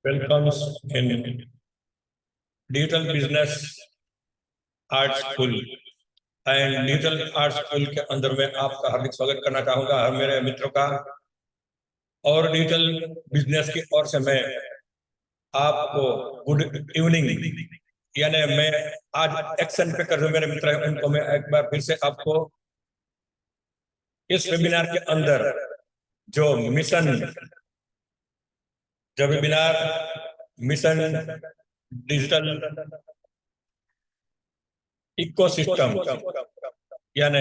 welcomes in Digital Business Art School and digital art school के अंदर में आपका हार्दिक स्वागत करना चाहूंगा हर मेरे मित्रों का। और डिजिटल बिजनेस की ओर से मैं आपको गुड इवनिंग, यानी मैं आज एक्शन पे कर जो मेरे मित्र हैं उनको मैं एक बार फिर से आपको इस वेबिनार के अंदर जो वेबिनार मिशन डिजिटल इकोसिस्टम यानी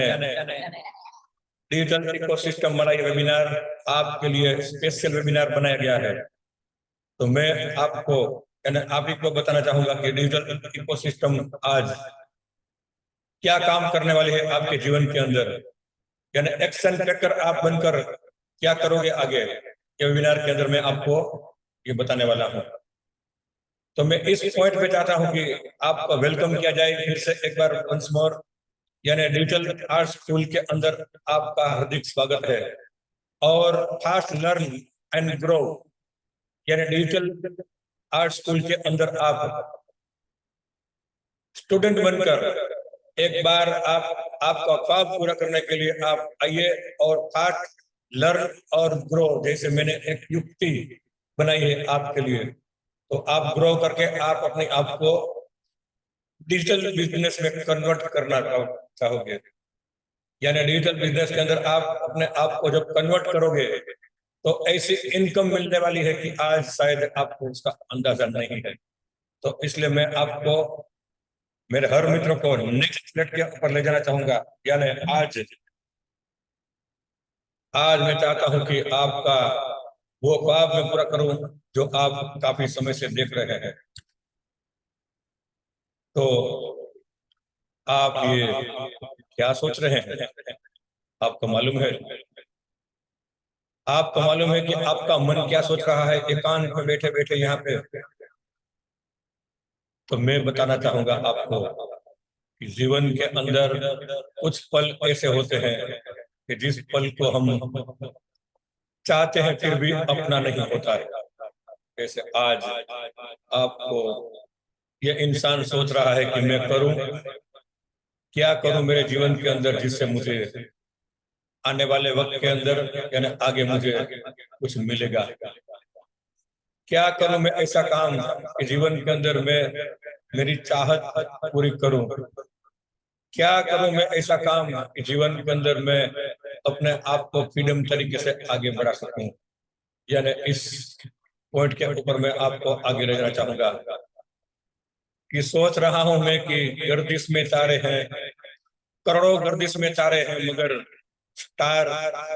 डिजिटल इकोसिस्टम वाला ये वेबिनार आपके लिए स्पेशल वेबिनार बनाया गया है। तो मैं आपको आप ही को बताना चाहूंगा कि डिजिटल इकोसिस्टम आज क्या काम करने वाली है आपके जीवन के अंदर, यानी एक्शन टेकर आप बनकर क्या करोगे आगे, ये वेबिनार के अंदर मैं आपको ये बताने वाला हूं। तो मैं इस पॉइंट पे चाहता हूं कि आपका वेलकम किया जाए फिर से एक बार वंस मोर, यानी डिजिटल आर्ट स्कूल के अंदर आपका हार्दिक स्वागत है। और फास्ट लर्न एंड ग्रो यानी डिजिटल आर्ट स्कूल के अंदर आप स्टूडेंट बनकर एक बार आपका ख्वाब पूरा करने के लिए आप आइए और फास्ट लर्न और ग्रो जैसे मैंने एक युक्ति बनाई है आपके लिए। तो आप ग्रो करके आप अपने आप को डिजिटल बिजनेस में कन्वर्ट करना चाहोगे, यानी डिजिटल बिजनेस के अंदर आप अपने आप को जब कन्वर्ट करोगे तो ऐसी इनकम मिलने वाली है कि आज शायद आपको उसका अंदाजा नहीं है। तो इसलिए मैं आपको मेरे हर मित्रों को नेक्स्ट स्टेप के ऊपर ले जाना चाहूंगा, यानी आज मैं चाहता हूं कि आपका वो ख्वाब मैं पूरा करूं जो आप काफी समय से देख रहे हैं। तो आप ये क्या सोच रहे हैं? आपको मालूम है कि आपका मन क्या सोच रहा है एकांत में बैठे बैठे यहाँ पे? तो मैं बताना चाहूंगा आपको कि जीवन के अंदर कुछ पल ऐसे होते हैं कि जिस पल को हम चाहते हैं फिर भी अपना नहीं होता है। जैसे आज आपको ये इंसान सोच रहा है कि मैं क्या करूं मेरे जीवन के अंदर जिससे मुझे आने वाले वक्त के अंदर यानी आगे मुझे कुछ मिलेगा। क्या करूं मैं ऐसा काम कि जीवन के अंदर मैं मेरी चाहत पूरी करूं। क्या करूं मैं ऐसा काम कि जीवन के अंदर मैं अपने आप को फ्रीडम तरीके से आगे बढ़ा सकूं। यानी इस पॉइंट के ऊपर मैं आपको आगे ले जाना चाहूंगा कि सोच रहा हूं मैं कि गर्दिश में तारे हैं, करोड़ों गर्दिश में तारे हैं, मगर स्टार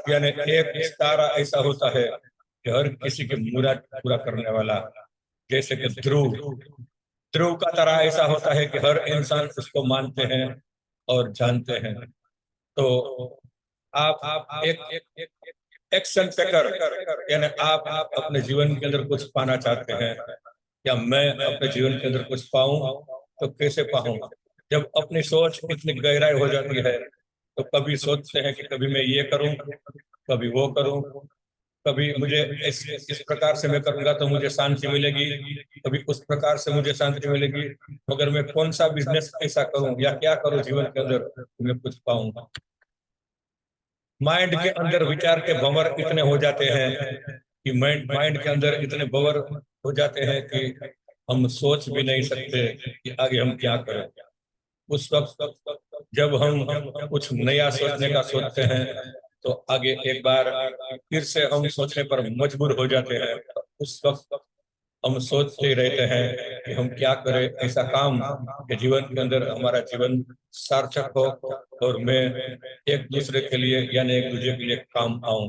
यानी एक तारा ऐसा होता है कि हर किसी की मुराद पूरा करने वाला। जैसे कि ध्रुव का तारा ऐसा होता है कि हर इंसान उसको मानते हैं और जानते हैं। तो आप एक एक्शन टेकर यानी आप अपने जीवन के अंदर कुछ पाना चाहते हैं, या मैं अपने जीवन के अंदर कुछ पाऊं तो कैसे पाऊं? जब अपनी सोच इतनी गहराई हो जाती है तो कभी सोचते हैं कि कभी मैं ये करूं, कभी वो करूं, कभी मुझे इस प्रकार से मैं करूंगा तो मुझे शांति मिलेगी, कभी उस प्रकार से मुझे शांति मिलेगी, मगर मैं कौन सा बिजनेस ऐसा करूं या क्या करूं जीवन के अंदर मैं कुछ पाऊंगा। माइंड के अंदर विचार के भंवर इतने हो जाते हैं कि माइंड के अंदर इतने भंवर हो जाते हैं कि हम सोच भी नहीं सकते कि आगे हम क्या करें। उस वक्त जब हम कुछ नया सोचने का सोचते हैं तो आगे एक बार फिर से हम सोचने पर मजबूर हो जाते हैं। उस वक्त हम सोचते रहते हैं कि हम क्या करें ऐसा काम कि जीवन के अंदर हमारा जीवन सार्थक हो और मैं एक दूसरे के लिए यानी एक दूसरे के लिए काम आऊं।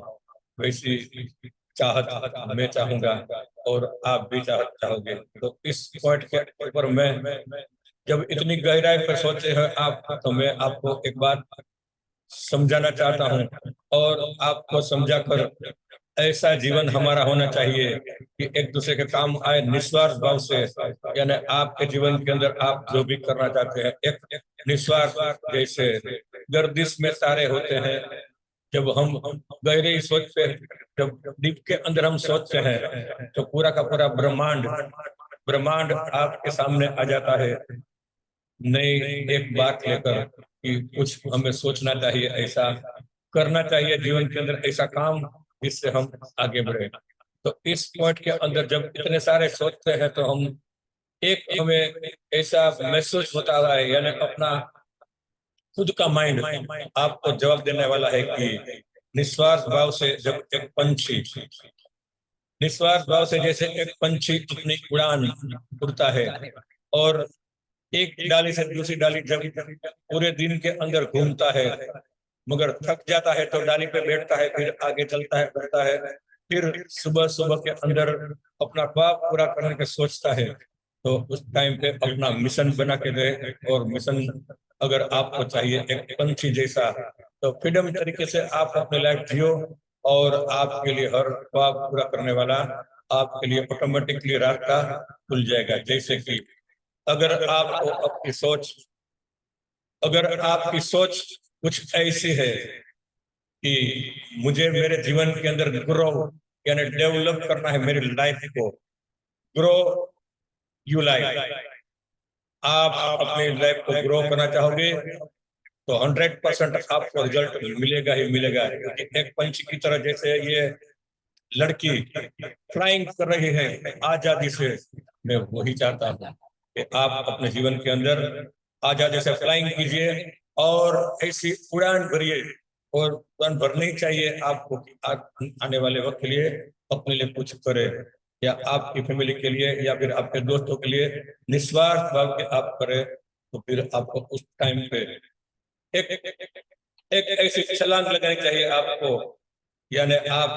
वैसी चाहत मैं चाहूंगा और आप भी चाहोगे। तो इस पॉइंट के ऊपर मैं जब इतनी गहराई पर सोचते हैं आप, तो मैं आपको एक बात समझाना चाहता हूं और आपको समझाकर ऐसा जीवन हमारा होना चाहिए कि एक दूसरे के काम आए निस्वार्थ भाव से। यानी आपके जीवन के अंदर आप जो भी करना चाहते हैं एक निस्वार्थ, जैसे गर्दिश में तारे होते हैं जब हम गहरे सोचते हैं, जब डीप के अंदर हम सोचते हैं, तो पूरा का पूरा ब्रह्मांड ब्रह्मांड आपके सामने आ जाता है, नई एक बात लेकर कि कुछ हमें सोचना चाहिए, ऐसा करना चाहिए जीवन के अंदर, ऐसा काम जिससे हम आगे बढ़े। तो इस पॉइंट के अंदर जब इतने सारे सोचते हैं, तो हम एक हमें ऐसा महसूस होता है, यानी अपना खुद का माइंड आपको जवाब देने वाला है कि निस्वार्थ भाव से जब एक पंछी, निस्वार्थ भाव से जैसे एक पंछी अपनी उड़ान उड़ता है और एक डाली से दूसरी डाली जब पूरे दिन के अंदर घूमता है, मगर थक जाता है तो डाली पे बैठता है, फिर आगे चलता है, बढ़ता है, फिर सुबह सुबह के अंदर अपना ख्वाब पूरा करने के सोचता है, तो उस टाइम पे अपना मिशन बना के दे। और मिशन अगर आपको चाहिए एक पंछी जैसा, तो फ्रीडम तरीके से आप अपने लाइफ जियो, और आपके लिए हर ख्वाब पूरा करने वाला आपके लिए ऑटोमेटिकली रास्ता खुल जाएगा। जैसे कि अगर आपको आपकी सोच, अगर आपकी सोच कुछ ऐसी है कि मुझे मेरे जीवन के अंदर ग्रो, यानी डेवलप करना है मेरी लाइफ को, ग्रो यू लाइफ, आप अपनी लाइफ को ग्रो करना चाहोगे, तो 100% आपको रिजल्ट मिलेगा ही मिलेगा। क्योंकि एक पंछी की तरह जैसे ये लड़की फ्लाइंग कर रही है आजादी से, मैं वही चाहता हूँ कि आप अपने जीवन के अंदर आजादी से फ्लाइंग कीजिए और ऐसी उड़ान भरिए। और उड़ान भरनी ही चाहिए आपको कि आने वाले वक्त के लिए अपने लिए कुछ करे, या आपकी फैमिली के लिए, या फिर आपके दोस्तों के लिए निस्वार्थ भाव के आप करे, तो फिर आपको उस टाइम पे एक एक ऐसी छलांग लगानी चाहिए आपको। यानी आप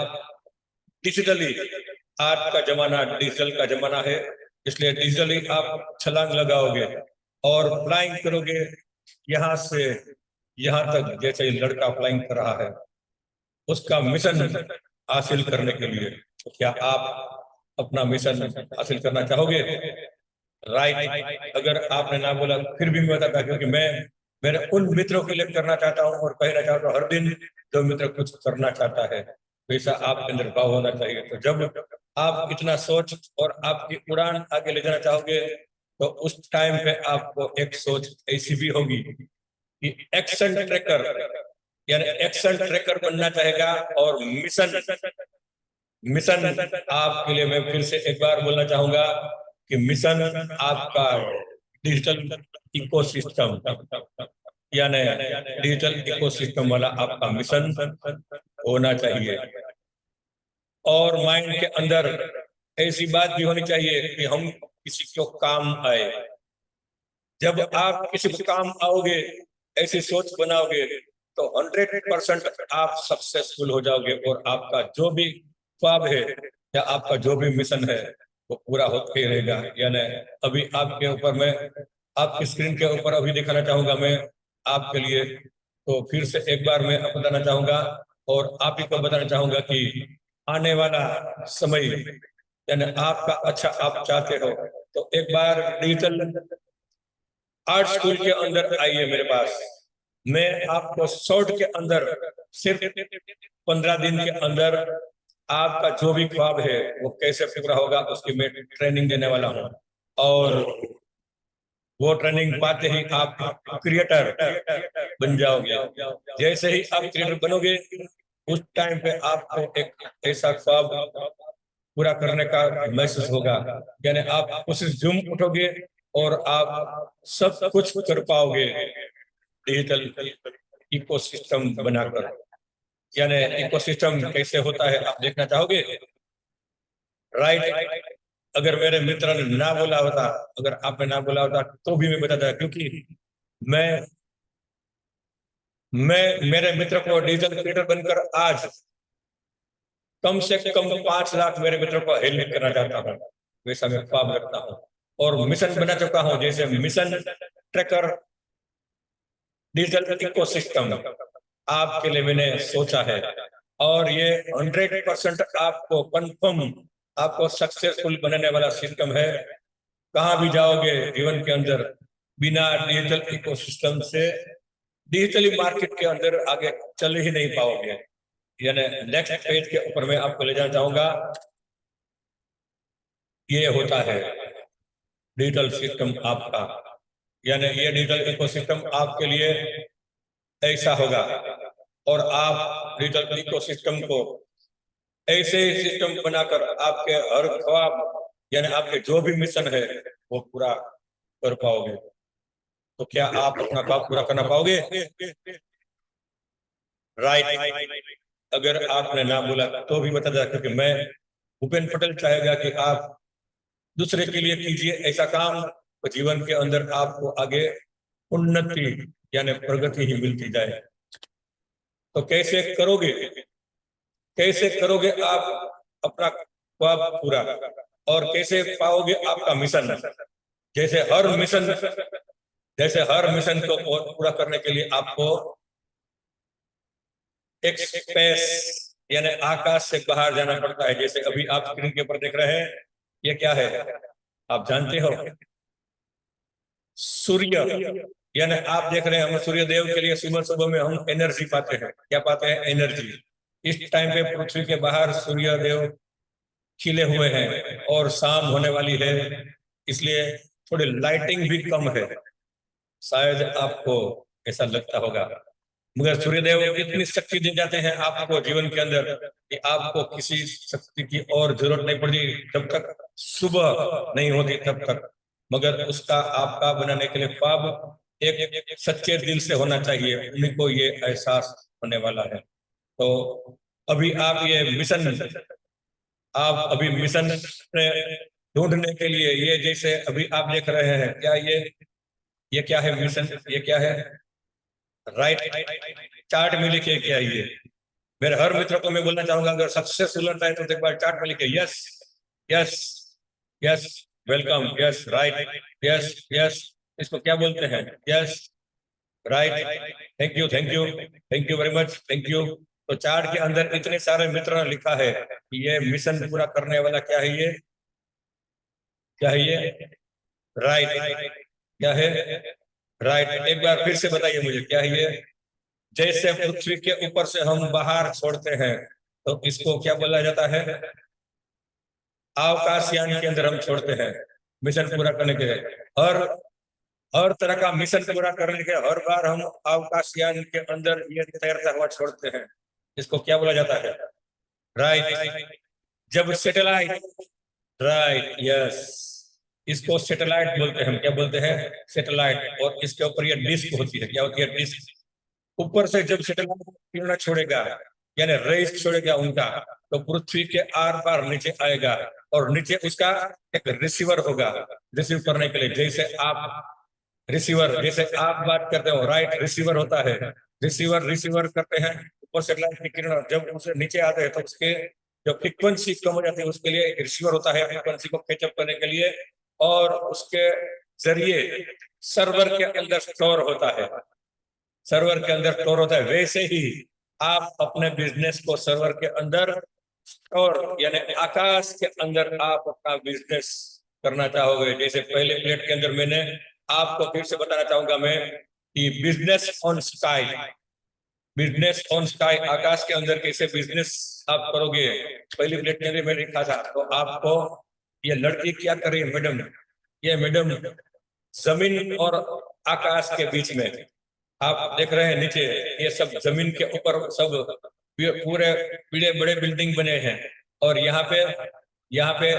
डिजिटली, आज का जमाना डिजिटल का जमाना है, इसलिए डिजिटली आप छलांग लगाओगे और फ्लाइंग करोगे यहाँ से यहाँ तक, जैसे ये लड़का फ्लाइंग कर रहा है उसका मिशन हासिल करने के लिए। तो क्या आप अपना मिशन हासिल करना चाहोगे? राइट। अगर आपने ना बोला फिर भी मैं बताता, क्योंकि मैं मेरे उन मित्रों के लिए करना चाहता हूँ और कहना चाहता हूँ, हर दिन जो मित्र कुछ करना चाहता है वैसा आपके अंदर भाव होना चाहिए। तो जब आप इतना सोच और आपकी उड़ान आगे ले जाना चाहोगे, तो उस टाइम पे आपको एक सोच ऐसी भी होगी कि एक्शन ट्रैकर, यानी एक्शन ट्रैकर बनना चाहेगा। और मिशन, मिशन आपके लिए मैं फिर से एक बार बोलना चाहूंगा कि मिशन आपका डिजिटल इकोसिस्टम, यानी डिजिटल इकोसिस्टम वाला आपका मिशन होना चाहिए। और माइंड के अंदर ऐसी बात भी होनी चाहिए कि हम किसी को काम आए। जब आप किसी को काम आओगे, ऐसी सोच बनाओगे, तो 100% आप सक्सेसफुल हो जाओगे और आपका जो भी ख्वाब है या आपका जो भी मिशन है वो पूरा होते ही रहेगा। यानी अभी आपके ऊपर मैं, आपकी स्क्रीन के ऊपर अभी दिखाना चाहूंगा मैं आपके लिए। तो फिर से एक बार मैं बताना चाहूंगा और आप ही को बताना चाहूंगा कि आने वाला समय, यानी आपका अच्छा आप चाहते हो, तो एक बार डिजिटल आर्ट स्कूल के अंदर आइए मेरे पास। मैं आपको शॉर्ट के अंदर, सिर्फ 15 दिन के अंदर आपका जो भी ख्वाब है वो कैसे पूरा होगा उसकी मैं ट्रेनिंग देने वाला हूँ। और वो ट्रेनिंग पाते ही आप क्रिएटर बन जाओगे। जैसे ही आप क्रिएटर बनोगे, उस टाइम पे आपको एक ऐसा ख्वाब पूरा करने का महसूस होगा। यानी आप उस जुम उठोगे और आप सब कुछ कर पाओगे डिजिटल इकोसिस्टम बनाकर। यानी इकोसिस्टम कैसे होता है आप देखना चाहोगे? राइट। अगर मेरे मित्र ने ना बोला होता, अगर आपने ना बोला होता, तो भी मैं बताता, क्योंकि मैं मेरे मित्र को डिजिटल क्रिएटर बनकर आज कम से कम 5 लाख मेरे मित्रों को हेल्प करना चाहता हूँ, वैसा मैं ख्वाब रखता हूँ। और मिशन बना चुका हूँ, जैसे मिशन ट्रैकर डिजिटल इकोसिस्टम आपके लिए मैंने सोचा है। और ये 100% आपको कंफर्म, आपको सक्सेसफुल बनाने वाला सिस्टम है। कहाँ भी जाओगे जीवन के अंदर, बिना डिजिटल इकोसिस्टम से डिजिटली मार्केट के अंदर आगे चल ही नहीं पाओगे। यानी नेक्स्ट पेज के ऊपर मैं आपको ले जाना चाहूंगा। ये होता है डिजिटल सिस्टम आपका, यानी ये डिजिटल इकोसिस्टम आपके लिए ऐसा होगा, और आप डिजिटल इकोसिस्टम को ऐसे सिस्टम बनाकर आपके हर ख्वाब यानी आपके जो भी मिशन है वो पूरा कर पाओगे। तो क्या आप अपना ख्वाब पूरा करना पाओगे? राइट। अगर आपने ना बोला तो भी बता दें, क्योंकि मैं भूपेंद्र पटेल चाहेगा कि आप दूसरे के लिए कीजिए ऐसा काम, तो जीवन के अंदर आपको आगे उन्नति यानी प्रगति ही मिलती जाए। तो कैसे करोगे, कैसे करोगे आप अपना ख्वाब पूरा, और कैसे पाओगे आपका मिशन? जैसे हर मिशन जैसे हर मिशन को पूरा करने के लिए आपको एक स्पेस यानी आकाश से बाहर जाना पड़ता है। जैसे अभी आप स्क्रीन के ऊपर देख रहे हैं, ये क्या है आप जानते हो? सूर्य। यानी आप देख रहे हैं, हम सूर्य देव के लिए सुबह सुबह में हम एनर्जी पाते हैं। क्या पाते हैं? एनर्जी। इस टाइम पे पृथ्वी के बाहर सूर्य देव खिले हुए हैं और शाम होने वाली है, इसलिए थोड़ी लाइटिंग भी कम है, शायद आपको ऐसा लगता होगा। मगर सूर्यदेव इतनी शक्ति दे जाते हैं आपको जीवन के अंदर कि आपको किसी शक्ति की और जरूरत नहीं पड़ती जब तक सुबह नहीं होती तब तक। मगर उसका आपका बनाने के लिए ख्वाब एक सच्चे दिल से होना चाहिए, उन्हीं को ये एहसास होने वाला है। तो अभी आप अभी मिशन ढूंढने के लिए, ये जैसे अभी आप देख रहे हैं, क्या ये क्या है मिशन? ये क्या है? राइट। चार्ट में लिखे क्या ये? मेरे हर मित्र को मैं बोलना चाहूंगा, अगर सक्सेसफुल होना है तो एक बार चार्ट में लिखे yes yes yes, welcome, yes, right, yes yes. इसको क्या बोलते हैं? Yes, right, thank you thank you thank you very much, thank you. तो चार्ट के अंदर इतने सारे मित्रों ने लिखा है कि ये मिशन पूरा करने वाला क्या है? ये क्या है? ये राइट। क्या है? राइट। एक बार फिर से बताइए मुझे, क्या है ये? जैसे पृथ्वी के ऊपर से हम बाहर छोड़ते हैं तो इसको क्या बोला जाता है? अवकाशयान के अंदर हम छोड़ते हैं मिशन पूरा करने के लिए। हर तरह का मिशन पूरा करने के हर बार हम अवकाशयान के अंदर ये तैरता हुआ छोड़ते हैं, इसको क्या बोला जाता है? राइट। जब सैटेलाइट, राइट, यस, इसको सैटेलाइट बोलते हैं। हम क्या बोलते हैं? सैटेलाइट। और इसके ऊपर ये डिस्क होती है। क्या होती है? डिस्क। ऊपर से जब सैटेलाइट किरण छोड़ेगा यानी रेस छोड़ेगा उनका, तो पृथ्वी के आर पार नीचे आएगा, और नीचे उसका एक रिसीवर होगा रिसीव करने के लिए। जैसे आप रिसीवर, जैसे आप बात करते हो, राइट, रिसीवर होता है। रिसीवर करते हैं, ऊपर सैटेलाइट की किरण जब उसे नीचे आते हैं तो उसके जो फ्रीक्वेंसी कम हो जाती है उसके लिए रिसीवर होता है फ्रीक्वेंसी को कैचअप करने के लिए, और उसके जरिए सर्वर के अंदर स्टोर होता है। सर्वर के अंदर स्टोर होता है। वैसे ही आप अपने बिजनेस को सर्वर के अंदर स्टोर यानी आकाश के अंदर आप अपना बिजनेस करना चाहोगे। जैसे पहले प्लेट के अंदर मैंने आपको फिर से बताना चाहूंगा मैं कि business on sky, business on sky, आकाश के अंदर कैसे बिजनेस आप करोगे। पहली प्लेट के अंदर मैंने लिखा था। तो आपको ये लड़की क्या कर रही है मैडम? ये मैडम जमीन और आकाश के बीच में, आप देख रहे हैं नीचे ये सब जमीन के ऊपर सब पूरे बड़े बड़े बिल्डिंग बने हैं, और यहाँ पे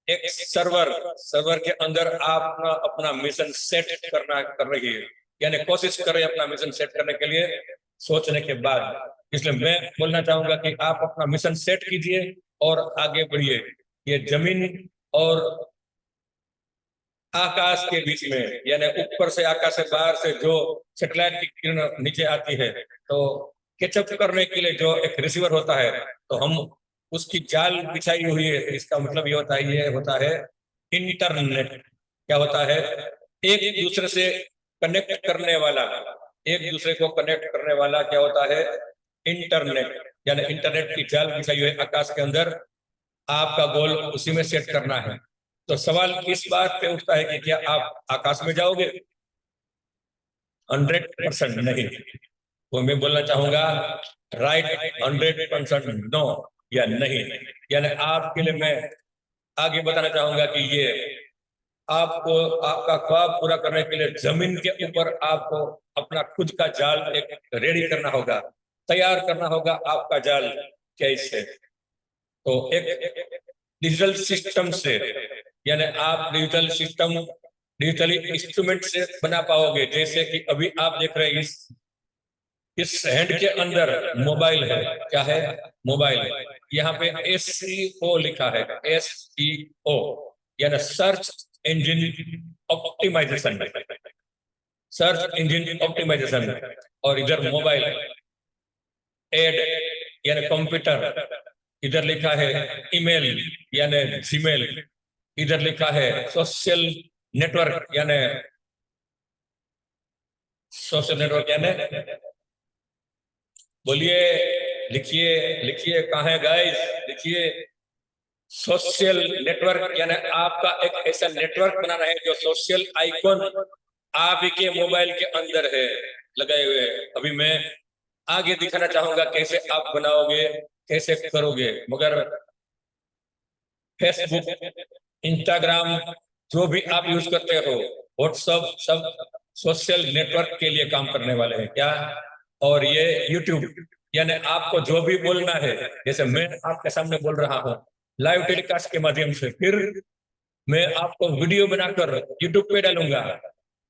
एक सर्वर के अंदर आप अपना मिशन सेट कर रही है, यानी कोशिश कर रहे हैं अपना मिशन सेट करने के लिए सोचने के बाद। इसलिए मैं बोलना चाहूंगा कि आप अपना मिशन सेट कीजिए और आगे बढ़िए। ये जमीन और आकाश के बीच में, यानी ऊपर से आकाश से बाहर से जो सैटेलाइट की किरण नीचे आती है, तो कैचअप करने के लिए जो एक रिसीवर होता है, तो हम उसकी जाल बिछाई हुई है। इसका मतलब ये होता है इंटरनेट। क्या होता है? एक दूसरे से कनेक्ट करने वाला, एक दूसरे को कनेक्ट करने वाला क्या होता है? इंटरनेट। यानी इंटरनेट की जाल बिछाई हुई है आकाश के अंदर, आपका गोल उसी में सेट करना है। तो सवाल इस बात पे उठता है कि क्या आप आकाश में जाओगे? 100% नहीं। तो मैं बोलना चाहूंगा राइट 100% नो या नहीं। यानी आपके लिए मैं आगे बताना चाहूंगा कि ये आपको आपका ख्वाब पूरा करने के लिए जमीन के ऊपर आपको अपना खुद का जाल एक रेडी करना होगा, तैयार करना होगा आपका जाल कैसे। तो एक डिजिटल सिस्टम से, यानी आप डिजिटल सिस्टम डिजिटली इंस्ट्रूमेंट से बना पाओगे। जैसे कि अभी आप देख रहे हैं इस हैंड के अंदर मोबाइल है। क्या है? मोबाइल। यहाँ पे SEO लिखा है, SEO यानी search engine optimisation, search engine optimisation. और इधर मोबाइल एड यानी कंप्यूटर, इधर लिखा है ईमेल यानी जीमेल, इधर लिखा है सोशल नेटवर्क यानी बोलिए, लिखिए लिखिए, कहाँ है गाइस, लिखिए। सोशल नेटवर्क यानी आपका एक ऐसा नेटवर्क बनाना है जो सोशल आइकॉन आप के मोबाइल के अंदर है लगाए हुए। अभी मैं आगे दिखाना चाहूंगा कैसे आप बनाओगे, कैसे करोगे। मगर फेसबुक, इंस्टाग्राम जो भी आप यूज करते हो, व्हाट्सएप, सब सोशल नेटवर्क के लिए काम करने वाले हैं। क्या? और ये यूट्यूब यानी आपको जो भी बोलना है, जैसे मैं आपके सामने बोल रहा हूँ लाइव टेलीकास्ट के माध्यम से, फिर मैं आपको वीडियो बनाकर यूट्यूब पे डालूंगा।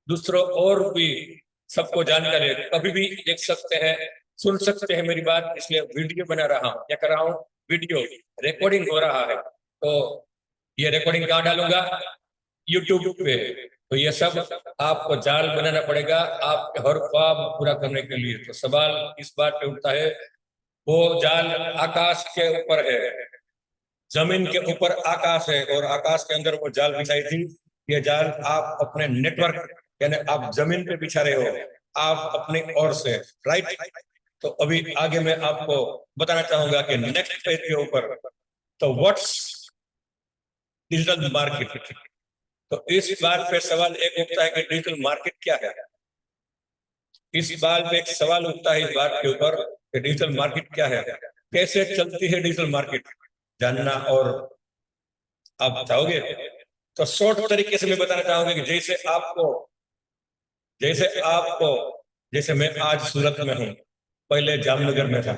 दूसरों और भी सबको जानकारी कभी भी देख सकते हैं, सुन सकते हैं मेरी बात। इसलिए वीडियो बना रहा हूँ। क्या कर रहा हूँ? वीडियो रिकॉर्डिंग हो रहा है। तो ये रिकॉर्डिंग कहाँ डालूंगा? यूट्यूब पे। तो ये सब आपको जाल बनाना पड़ेगा आपके हर ख्वाब पूरा करने के लिए। तो सवाल इस बात पे उठता है, वो जाल आकाश के ऊपर है, जमीन के ऊपर आकाश है, और आकाश के अंदर वो जाल बिछाई थी। ये जाल आप अपने नेटवर्क यानी आप जमीन पे बिछा रहे हो, आप अपनी ओर से, राइट। तो अभी आगे मैं आपको बताना चाहूंगा कि नेक्स्ट पेज के ऊपर तो व्हाट्स डिजिटल मार्केट। तो इस बात पे सवाल एक उठता है कि डिजिटल मार्केट क्या है। इस बात पे एक सवाल उठता है इस बात के ऊपर कि डिजिटल मार्केट क्या है, कैसे चलती है डिजिटल मार्केट, जानना और आप चाहोगे। तो शॉर्ट तरीके से मैं बताना चाहूंगा कि जैसे मैं आज सूरत में हूँ, पहले जामनगर में था।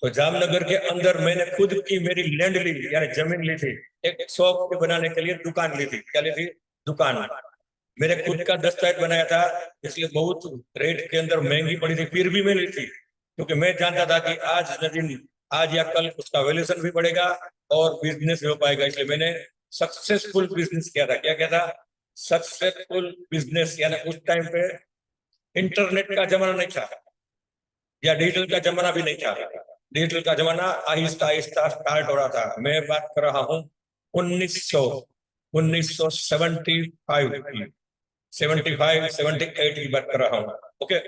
तो जामनगर के अंदर मैंने खुद की मेरी लैंड ली यानी जमीन ली थी, एक शॉप के बनाने के लिए दुकान ली थी। क्या ली थी? दुकान। मेरे खुद का दस्तावेज बनाया था, इसलिए बहुत रेट के अंदर महंगी पड़ी थी, फिर भी मैं ली थी, क्योंकि मैं जानता था कि आज या कल उसका वैल्यूएशन भी बढ़ेगा और बिजनेस हो पाएगा। इसलिए मैंने सक्सेसफुल बिजनेस किया था। क्या क्या था? Successful business. यानी उस टाइम पे इंटरनेट का जमाना नहीं था या डिजिटल का जमाना भी नहीं था। डिजिटल का जमाना आहिस्ता आहिस्ता स्टार्ट हो रहा था। मैं बात कर रहा हूँ 1975 की, 78 की बात कर रहा हूँ। ओके।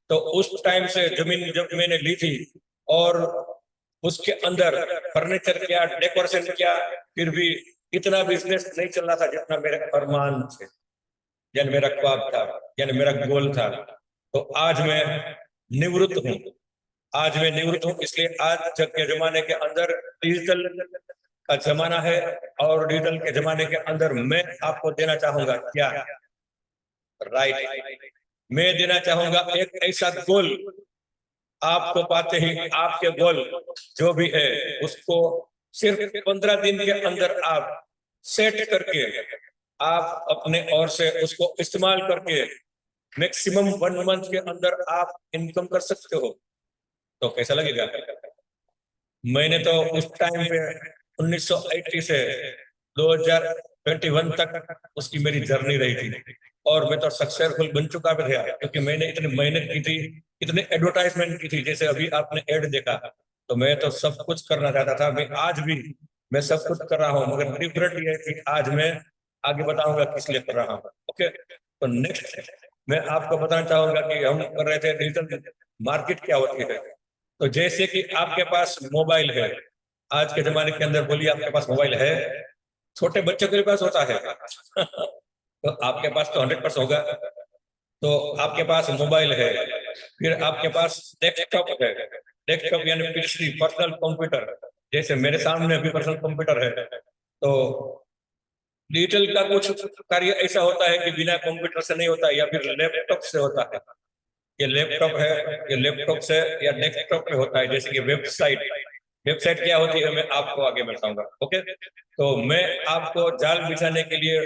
तो उस टाइम से जमीन जब मैंने ली थी और उसके अंदर फर्नीचर किया, डेकोरेशन किया, फिर भी इतना बिजनेस नहीं चल रहा था जितना मेरे अरमान थे, यानी मेरा ख्वाब था, यानी मेरा गोल था। तो आज मैं निवृत्त हूँ। आज मैं निवृत्त हूँ, इसलिए आज के जमाने के अंदर डिजिटल का जमाना है, और डिजिटल के जमाने के अंदर मैं आपको देना चाहूंगा क्या? राइट। मैं देना चाहूंगा एक ऐसा गोल, आपको पाते ही आपके गोल जो भी है उसको सिर्फ 15 दिन के अंदर आप सेट करके आप अपने ओर से उसको इस्तेमाल करके मैक्सिमम 1 मंथ के अंदर आप इनकम कर सकते हो। तो कैसा लगेगा? मैंने तो उस टाइम पे 1980 से 2021 तक उसकी मेरी जर्नी रही थी, और मैं तो सक्सेसफुल बन चुका भी था, क्योंकि मैंने इतनी मेहनत की थी, इतने एडवर्टाइजमेंट की थी। जैसे अभी आपने एड देखा, तो मैं तो सब कुछ करना चाहता था। मैं आज भी मैं सब कुछ कर रहा हूँ, मगर डिफरेंट ये है कि आज मैं आगे बताऊंगा किस लिए कर रहा हूँ। ओके। तो नेक्स्ट मैं आपको बताना चाहूंगा कि हम कर रहे थे डिजिटल मार्केट क्या होती है। तो जैसे कि आपके पास मोबाइल है, आज के जमाने के अंदर, बोलिए आपके पास मोबाइल है? छोटे बच्चों के पास होता है तो आपके पास तो 100% होगा। तो आपके पास मोबाइल है, फिर आपके पास डेस्कटॉप है। डेस्कटॉप यानी पीसी, पर्सनल कंप्यूटर। जैसे मेरे सामने अभी पर्सनल कंप्यूटर है। तो डिजिटल का कुछ कार्य ऐसा होता है कि बिना कंप्यूटर से नहीं होता, या फिर लैपटॉप से होता है। ये लैपटॉप है, ये लैपटॉप से या डेस्कटॉप पे होता है। जैसे कि वेबसाइट, वेबसाइट क्या होती है मैं आपको आगे बताऊंगा। ओके, तो मैं आपको जाल बिछाने के लिए,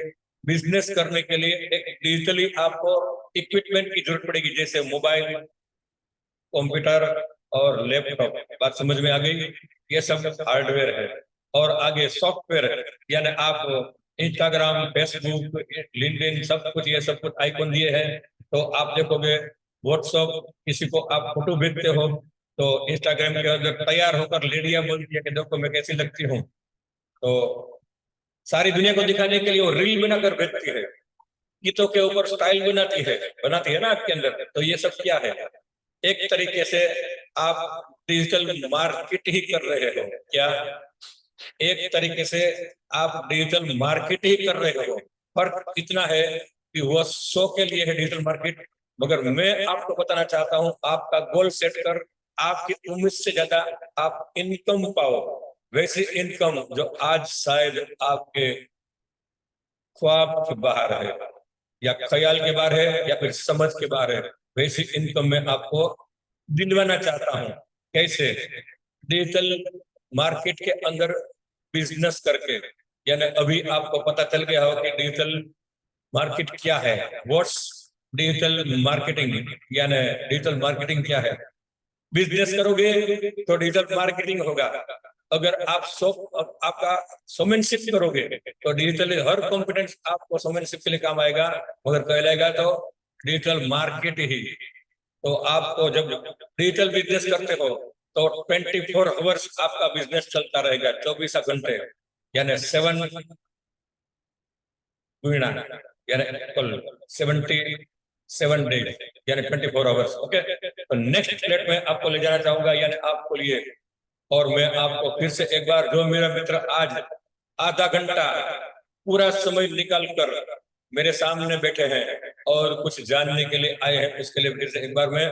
बिजनेस करने के लिए एक डिजिटली आपको इक्विपमेंट की जरूरत पड़ेगी, जैसे मोबाइल, कंप्यूटर और लैपटॉप। बात समझ में आ गई? ये सब हार्डवेयर है। और आगे सॉफ्टवेयर है, यानी आप इंस्टाग्राम, फेसबुक, लिंक्डइन, सब कुछ, ये सब कुछ आइकॉन दिए हैं। तो आप देखोगे व्हाट्सएप, किसी को आप फोटो भेजते हो तो इंस्टाग्राम के अंदर तैयार होकर लेडियां बोलती है कि देखो मैं कैसी लगती हूँ। तो सारी दुनिया को दिखाने के लिए वो रील बनाकर भेजती है, गीतों के ऊपर स्टाइल बनाती है ना आपके अंदर। तो ये सब क्या है? एक तरीके से आप डिजिटल मार्केट ही कर रहे हो क्या? एक तरीके से आप डिजिटल मार्केट ही कर रहे हो। फर्क इतना है कि वह शो के लिए है डिजिटल मार्केट, मगर मैं आपको बताना चाहता हूं, आपका गोल सेट कर आपकी उम्मीद से ज्यादा आप इनकम पाओ। वैसी इनकम जो आज शायद आपके ख्वाब के बाहर है, या ख्याल के बाहर है, या फिर समझ के बाहर है। वैसी इनकम मैं आपको दिलवाना चाहता हूँ। कैसे? डिजिटल मार्केट के अंदर बिजनेस करके। यानी अभी आपको पता चल गया हो कि डिजिटल मार्केट क्या है, व्हाट्स डिजिटल मार्केटिंग, यानी डिजिटल मार्केटिंग क्या है। बिजनेस करोगे तो डिजिटल मार्केटिंग होगा। अगर आप आपका सोमेनशिप करोगे तो डिजिटल हर कॉम्पिटेंस आपको सोमेनशिप के लिए काम आएगा, मगर कहलाएगा तो डिजिटल मार्केट ही। तो आपको जब डिजिटल बिजनेस करते हो तो 24 आवर्स आपका बिजनेस चलता रहेगा, 24 घंटे, यानी 77 डेज, यानी 24 आवर्स। ओके, तो नेक्स्ट प्लेट में आपको ले जाना चाहूंगा, यानी आपको लिए। और मैं आपको फिर से एक बार, जो मेरा मित्र आज आधा घंटा पूरा समय निकाल कर मेरे सामने बैठे हैं और कुछ जानने के लिए आए हैं, उसके लिए फिर से एक बार मैं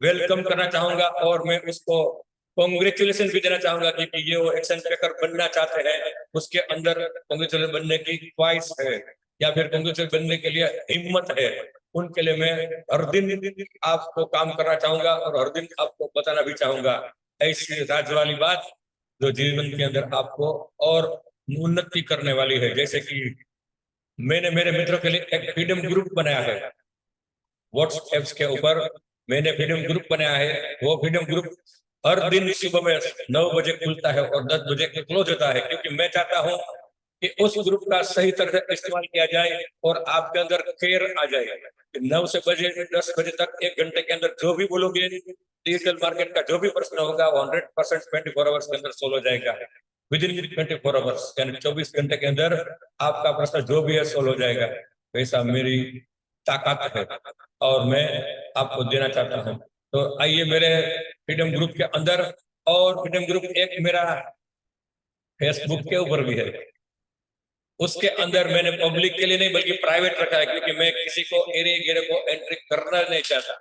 वेलकम करना चाहूंगा। और मैं उसको कॉन्ग्रेचुलेशन भी देना चाहूंगा कि ये वो एक्शन टेकर बनना चाहते हैं, उसके अंदर कॉन्ग्रेचुलेशन बनने की ख्वाहिश है, या फिर कॉन्ग्रेचुलेशन बनने के लिए हिम्मत है। उनके लिए मैं हर दिन आपको काम करना चाहूंगा और हर दिन आपको बताना भी चाहूंगा ऐसी राज वाली बात जो जीवन के अंदर आपको और उन्नति करने वाली है। जैसे कि मैंने मेरे मित्रों के लिए एक फ्रीडम ग्रुप बनाया है व्हाट्सएप के ऊपर। मैंने फ्रीडम ग्रुप बनाया है। वो फ्रीडम ग्रुप हर दिन सुबह में 9 बजे खुलता है और 10 बजे क्लोज होता है, क्योंकि मैं चाहता हूं कि उस ग्रुप का सही तरह से इस्तेमाल किया जाए और आपके अंदर केयर आ जाए। 9 से बजे 10 बजे तक 1 घंटे के अंदर जो भी बोलोगे, डिजिटल मार्केट का जो भी प्रश्न होगा वो 100% 24 आवर्स के अंदर सोल्व हो जाएगा। विद इन 24 आवर्स, यानी 24 घंटे के अंदर आपका प्रश्न जो भी है सोल्व हो जाएगा। वैसा मेरी ताकत है और मैं आपको देना चाहता हूं। तो आइए मेरे फ्रीडम ग्रुप के अंदर। और फ्रीडम ग्रुप एक मेरा फेसबुक के ऊपर भी है, उसके अंदर मैंने पब्लिक के लिए नहीं बल्कि प्राइवेट रखा है, क्योंकि मैं किसी को एरिया गेरे को एंट्री करना नहीं चाहता।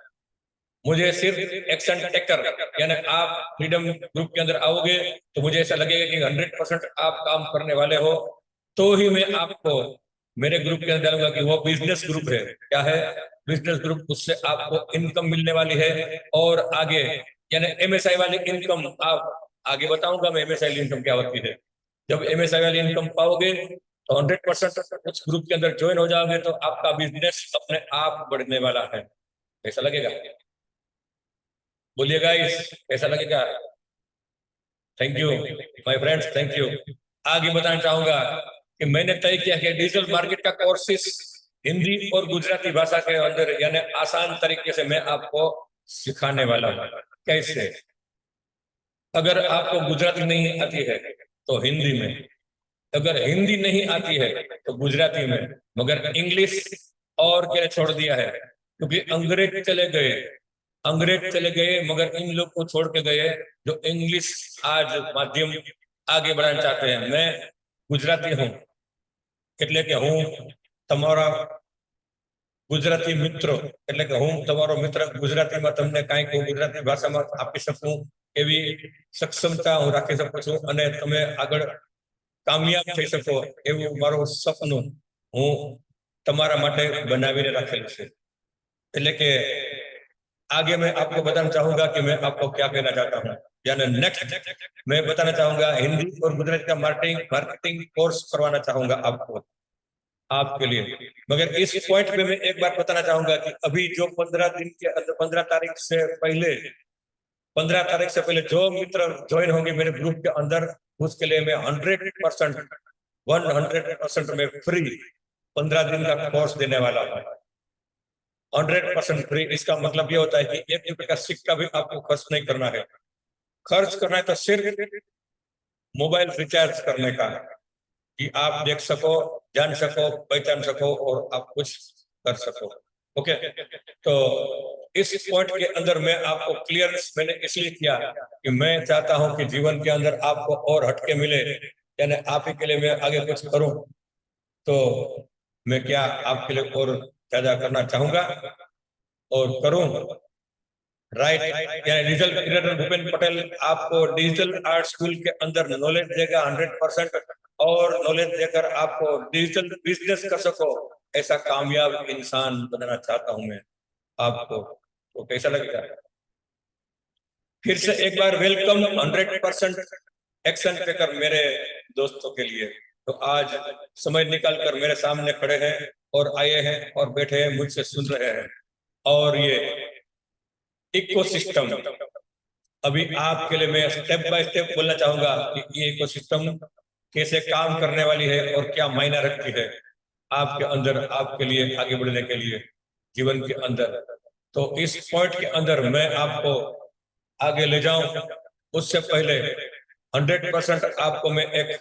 मुझे सिर्फ एक्शन टेकर, यानी आप फ्रीडम ग्रुप के अंदर आओगे तो मुझे ऐसा लगेगा कि 100% आप काम करने वाले हो, तो ही मैं आपको मेरे ग्रुप के अंदर डालूंगा कि वो बिजनेस ग्रुप है। क्या है? Business group. उससे आपको इनकम मिलने वाली है और आगे, यानी एमएसआई वाली इनकम। आप आगे बताऊंगा मैं एमएसआई इनकम क्या होती है। जब एमएसआई वाली इनकम पाओगे तो 100% उस ग्रुप के अंदर ज्वाइन हो जाओगे तो आपका बिजनेस अपने आप बढ़ने वाला है। ऐसा लगेगा? बोलिए गाइस, कैसा लगेगा? Thank you my friends, thank you. आगे बताना चाहूंगा कि मैंने तय किया कि डिजिटल मार्केट का कोर्सेस हिंदी और गुजराती भाषा के अंदर, यानी आसान तरीके से मैं आपको सिखाने वाला हूँ। कैसे? अगर आपको गुजराती नहीं आती है तो हिंदी में, अगर हिंदी नहीं आती है तो गुजराती में, मगर इंग्लिश और क्या छोड़ दिया है, क्योंकि अंग्रेज चले गए मगर इन लोग को छोड़ के गए जो इंग्लिश आज माध्यम आगे बढ़ाना चाहते हैं। मैं गुजराती हूँ, એટલે કે હું તમારા ગુજરાતી મિત્રો એટલે કે હું તમારો મિત્ર ગુજરાતીમાં તમને કાંઈક હું ગુજરાતી ભાષામાં આપી શકું એવી સક્ષમતા હું રાખી શકું છું અને તમે આગળ કામયાબ થઈ શકો એવું મારું સપનું હું તમારા માટે બનાવીને રાખેલું છે। એટલે કે आगे मैं आपको बताना चाहूंगा कि मैं आपको क्या कहना चाहता हूँ। यानी नेक्स्ट मैं बताना चाहूंगा हिंदी और गुजराती का मार्केटिंग कोर्स करवाना चाहूंगा आपको, आपके लिए। मगर इस पॉइंट पे मैं एक बार बताना चाहूंगा कि अभी जो 15 दिन के अंदर 15 तारीख से पहले 15 तारीख से पहले जो मित्र ज्वाइन होंगे मेरे ग्रुप के अंदर, उसके लिए मैं 100% में फ्री 15 दिन का कोर्स देने वाला हूँ। 100% फ्री। इसका मतलब ये होता है कि 1 रुपए का सिक्का भी आपको खर्च नहीं करना है। खर्च करना है तो सिर्फ मोबाइल रिचार्ज करने का, कि आप देख सको, जान सको, पहचान सको और आप कुछ कर सको। ओके, तो इस पॉइंट के अंदर मैं आपको क्लियरेंस मैंने इसलिए किया कि मैं चाहता हूं कि जीवन के अंदर आपको और हटके मिले, यानी आप ही के लिए मैं आगे कुछ करूं, तो मैं क्या आपके लिए और ज्यादा करना चाहूंगा और करूं। राइट, यानी डिजिटल क्रिएटर भूपेन पटेल आपको डिजिटल आर्ट स्कूल के अंदर नॉलेज देगा 100%, और नॉलेज देकर आपको डिजिटल बिजनेस कर सको, ऐसा कामयाब इंसान बनाना चाहता हूं मैं आपको। तो कैसा लगेगा? फिर से एक बार वेलकम 100% एक्शन टेकर मेरे दोस्तों के लिए। तो आज समय निकाल कर मेरे सामने खड़े हैं और आए हैं और बैठे हैं, मुझसे सुन रहे हैं। और ये इकोसिस्टम अभी आपके लिए मैं स्टेप बाय स्टेप बोलना चाहूंगा कि ये इकोसिस्टम कैसे काम करने वाली है और क्या मायना रखती है आपके अंदर, आपके लिए आगे बढ़ने के लिए जीवन के अंदर। तो इस पॉइंट के अंदर मैं आपको आगे ले जाऊं, उससे पहले 100% आपको मैं एक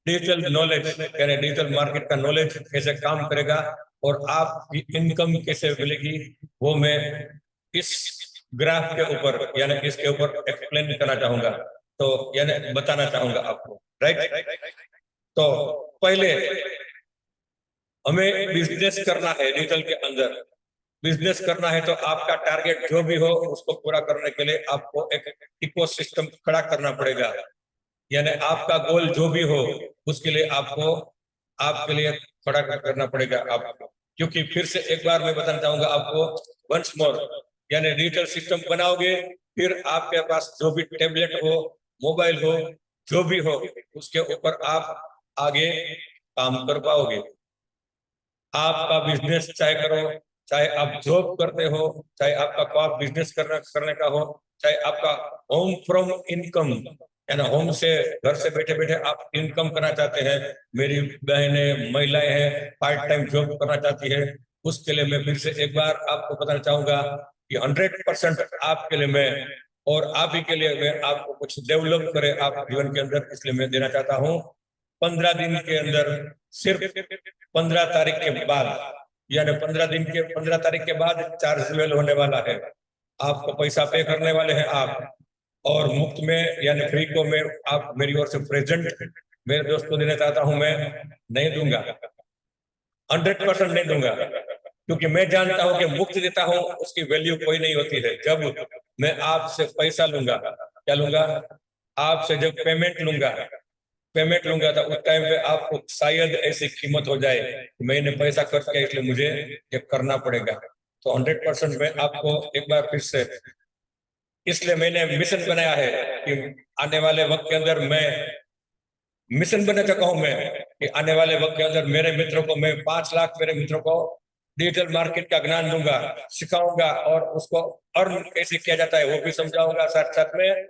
डिजिटल नॉलेज, यानी डिजिटल मार्केट का नॉलेज कैसे काम करेगा और आपकी इनकम कैसे मिलेगी, वो मैं इस ग्राफ के ऊपर यानी इसके ऊपर एक्सप्लेन करना चाहूंगा, तो यानी बताना चाहूंगा आपको। राइट, तो पहले हमें बिजनेस करना है डिजिटल के अंदर। बिजनेस करना है तो आपका टारगेट जो भी हो उसको पूरा करने के लिए आपको एक इकोसिस्टम खड़ा करना पड़ेगा। यानी आपका गोल जो भी हो उसके लिए आपको आपके लिए खड़ा करना पड़ेगा आपको। क्योंकि फिर से एक बार मैं बताना चाहूंगा आपको वंस मोर, यानी डिजिटल सिस्टम बनाओगे, फिर आपके पास जो भी टैबलेट हो, मोबाइल हो, जो भी हो, उसके ऊपर आप आगे काम कर पाओगे। आपका बिजनेस चाहे करो, चाहे आप जॉब करते हो, चाहे आपका कोई बिजनेस करने का हो, चाहे आपका होम फ्रॉम इनकम, यानी होम से घर से बैठे बैठे आप इनकम करना चाहते हैं, मेरी बहनें महिलाएं हैं पार्ट टाइम जॉब करना चाहती है, उसके लिए मैं फिर से एक बार आपको बताना चाहूंगा कि 100% आपके लिए मैं और आप ही के लिए मैं आपको कुछ डेवलप करे आप जीवन के अंदर, इसलिए मैं देना चाहता हूँ 15 दिन के अंदर, सिर्फ 15 तारीख के बाद, यानी 15 तारीख के बाद चार्जेबल होने वाला है। आपको पैसा पे करने वाले हैं आप, और मुफ्त में यानी फ्री को मैं आप मेरी ओर से प्रेजेंट मेरे दोस्त को देना चाहता हूं। मैं नहीं दूंगा, 100% नहीं दूंगा, क्योंकि मैं जानता हूं कि मुफ्त देता हूं उसकी वैल्यू कोई नहीं होती है। जब मैं आपसे पैसा लूंगा, क्या लूंगा? आपसे जब पेमेंट लूंगा तो उस टाइम पे आपको शायद ऐसी कीमत हो जाए कि मैंने पैसा खर्च किया इसलिए मुझे ये करना पड़ेगा। तो 100% मैं आपको एक बार फिर से, इसलिए मैंने मिशन बनाया है कि आने वाले वक्त के अंदर मैं मिशन बना चुका हूं मैं कि आने वाले वक्त के अंदर मेरे मित्रों को मैं 5 लाख मेरे मित्रों को डिजिटल मार्केट का ज्ञान दूंगा, सिखाऊंगा और उसको अर्न कैसे किया जाता है वो भी समझाऊंगा। साथ साथ में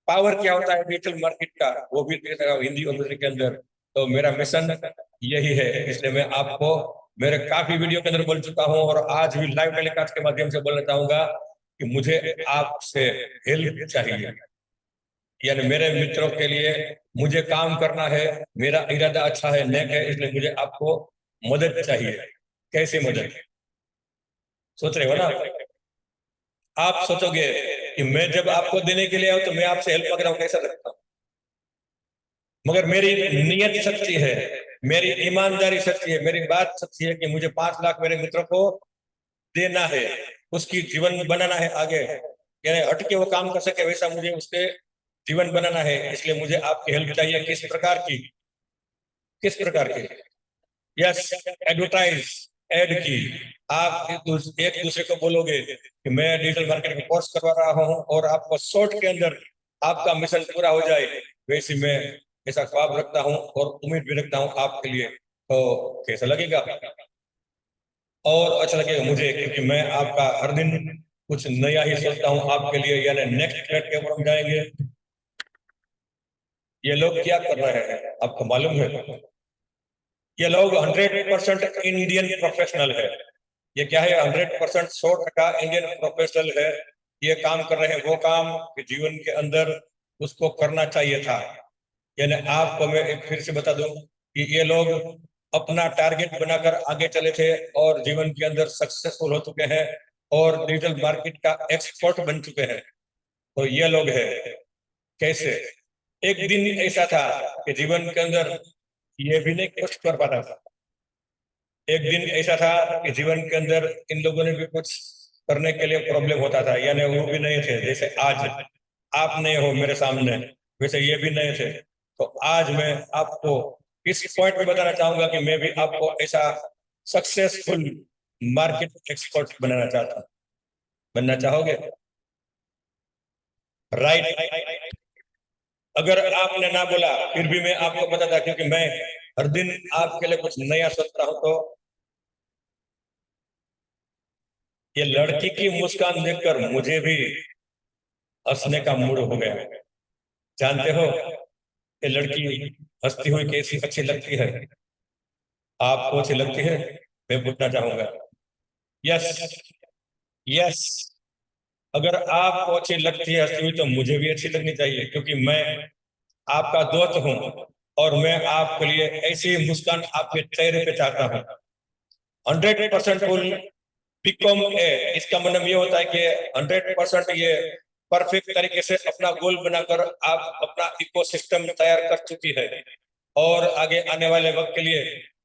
पावर क्या होता है डिजिटल मार्केट का वो भी हिंदी और दूसरे के अंदर। तो मेरा मिशन यही है, इसलिए मैं आपको मेरे काफी वीडियो के अंदर बोल चुका हूं और आज भी लाइव टेलीकास्ट के माध्यम से बोलना चाहूंगा कि मुझे आपसे हेल्प चाहिए, यानी मेरे मित्रों के लिए मुझे काम करना है, मेरा इरादा अच्छा है, नेक है, इसलिए मुझे आपको मदद चाहिए। कैसे मदद सोच रहे हो ना? आप सोचोगे कि मैं जब आपको देने के लिए आऊं तो मैं आपसे हेल्प मांग रहा हूं, कैसा लगता हूं? मगर मेरी नीयत सच्ची है, मेरी ईमानदारी सच्ची है, मेरी बात सच्ची है कि मुझे 5 लाख मेरे मित्रों को देना है, उसकी जीवन बनाना है आगे, यानी हट के वो काम कर सके वैसा मुझे उसके जीवन बनाना है। इसलिए मुझे आपकी हेल्प चाहिए। किस प्रकार की? यस, एडवर्टाइज, एड की। आप एक दूसरे को बोलोगे कि मैं डिजिटल मार्केटिंग कोर्स करवा रहा हूं और आपको शॉर्ट के अंदर आपका मिशन पूरा हो जाए, वैसे मैं ऐसा ख्वाब रखता हूं और उम्मीद भी रखता हूं आपके लिए। तो कैसा लगेगा? और अच्छा लगेगा मुझे, क्योंकि मैं आपका हर दिन कुछ नया ही सोचता हूँ आपके लिए। यानी नेक्स्ट प्लेट के ऊपर हम जाएंगे। ये लोग क्या कर रहे हैं आपको मालूम है? ये लोग 100% इंडियन प्रोफेशनल है। ये क्या है? 100%, 100% इंडियन प्रोफेशनल है। ये काम कर रहे हैं वो काम कि जीवन के अंदर उसको करना चाहिए था। यानी आपको मैं एक फिर से बता दूं कि ये लोग अपना टारगेट बनाकर आगे चले थे और जीवन के अंदर सक्सेसफुल हो चुके हैं और डिजिटल मार्केट का एक्सपर्ट बन चुके हैं। तो ये लोग है कैसे? एक दिन ऐसा था कि जीवन के अंदर ये भी नहीं कुछ कर पाता था। एक दिन ऐसा था कि जीवन के अंदर इन लोगों ने भी कुछ करने के लिए प्रॉब्लम होता था, यानी वो भी नहीं थे। जैसे आज आप नए हो मेरे सामने, वैसे ये भी नए थे। तो आज मैं आपको इस पॉइंट पे बताना चाहूंगा कि मैं भी आपको ऐसा सक्सेसफुल मार्केट एक्सपर्ट बनाना चाहता हूं। बनना चाहोगे? राइट। अगर आपने ना बोला फिर भी मैं आपको बताता, क्योंकि मैं हर दिन आपके लिए कुछ नया सोचता हूं। तो ये लड़की की मुस्कान देखकर मुझे भी हंसने का मूड हो गया। जानते हो ये लड़की हंसती हुई कैसी अच्छी लगती है? आपको अच्छी लगती है? मैं पूछना चाहूंगा। Yes, yes. अगर आपको अच्छी लगती है हंसती हुई तो मुझे भी अच्छी लगनी चाहिए, क्योंकि मैं आपका दोस्त हूं और मैं आपके लिए ऐसी मुस्कान आपके चेहरे पे चाहता हूं। 100% फुल बिकॉम ए, इसका मतलब ये होता है कि 100% ये परफेक्ट तरीके से अपना गोल बनाकर आप अपना इकोसिस्टम तैयार कर चुकी है और आगे आने वाले वक्त के लिए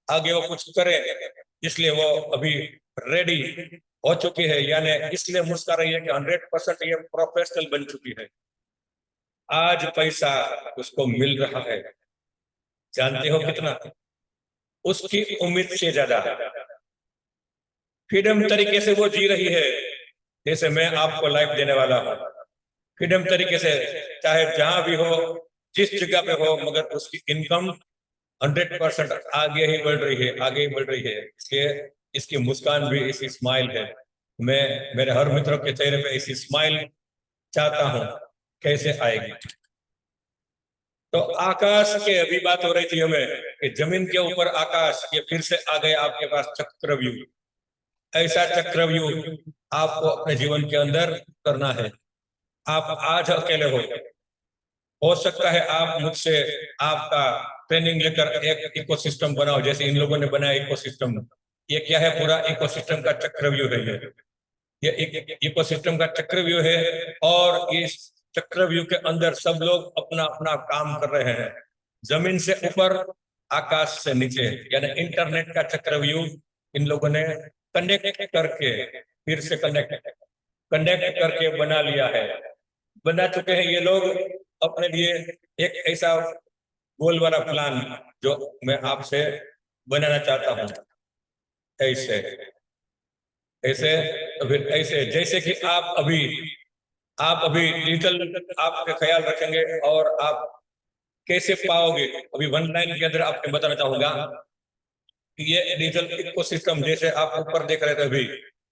आगे वो कुछ करे, इसलिए वो अभी रेडी हो चुकी है। यानी इसलिए मुस्कुरा रही है कि 100% ये प्रोफेशनल बन चुकी है। आज पैसा उसको मिल रहा है, जानते हो कितना? उसकी उम्मीद से ज्यादा फ्रीडम तरीके से वो जी रही है, जैसे मैं आपको लाइफ देने वाला हूँ। फ्रीडम तरीके से, चाहे जहां भी हो, जिस जगह पे हो, मगर उसकी इनकम 100% आगे ही बढ़ रही है, आगे ही बढ़ रही है। इसलिए इसकी मुस्कान भी ऐसी स्माइल है। मैं मेरे हर मित्रों के चेहरे पे ऐसी स्माइल चाहता हूँ। कैसे आएगी? तो आकाश के अभी बात हो रही थी हमें कि जमीन के ऊपर आकाश, ये फिर से आ गए आपके पास चक्रव्यूह। ऐसा चक्रव्यूह आपको अपने जीवन के अंदर करना है। आप आज अकेले हो सकता है आप मुझसे आपका ट्रेनिंग लेकर एक इकोसिस्टम बनाओ, जैसे इन लोगों ने बनाया इकोसिस्टम। ये क्या है? पूरा इकोसिस्टम का चक्रव्यूह है ये एक इकोसिस्टम का चक्रव्यूह है। और इस चक्रव्यूह के अंदर सब लोग अपना अपना काम कर रहे हैं, जमीन से ऊपर, आकाश से नीचे, यानी इंटरनेट का चक्रव्यूह इन लोगों ने कनेक्ट करके, फिर से कनेक्ट कनेक्ट करके बना लिया है, बना चुके हैं ये लोग अपने लिए एक ऐसा गोल वाला प्लान जो मैं आपसे बनाना चाहता हूँ। ऐसे ऐसे तो फिर ऐसे जैसे कि आप अभी डिजिटल आपके ख्याल रखेंगे और आप कैसे पाओगे, अभी वन लाइन के अंदर आपको बताना चाहूंगा कि ये डिजिटल इकोसिस्टम जैसे आप ऊपर देख रहे थे अभी,